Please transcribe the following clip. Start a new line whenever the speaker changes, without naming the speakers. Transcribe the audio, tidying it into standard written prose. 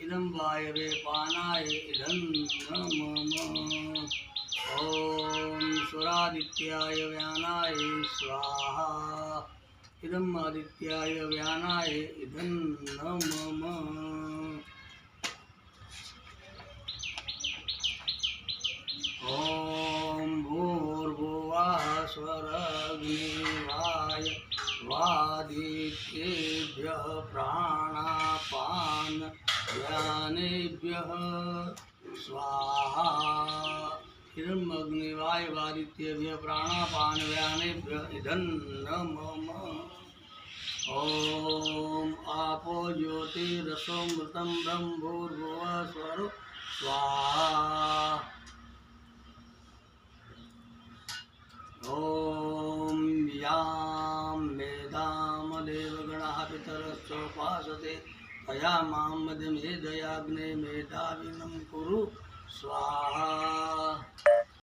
इदं वायवे पानाय इदं मम। ॐ सुरादित्याय व्यानाय स्वाहा इदम् आदित्याय व्यानाय इदं मम। ॐ भूर्भुवः स्वरग्निवाय वादित्येभ्यः प्राणापान व्यानेभ्यः स्वाहा इदम् अग्निवाय वादित्येभ्यः प्राणापान व्यानेभ्यः इदं मम। ॐ आपो ज्योतिरसोमृतं ब्रह्मभूर्भुवः स्वरो स्वाहा। ॐ यां मेधां देवगणाः पितरश्चोपासते तया मां मध्यमेधयाग्ने मेधाविनं कुरु स्वाहा।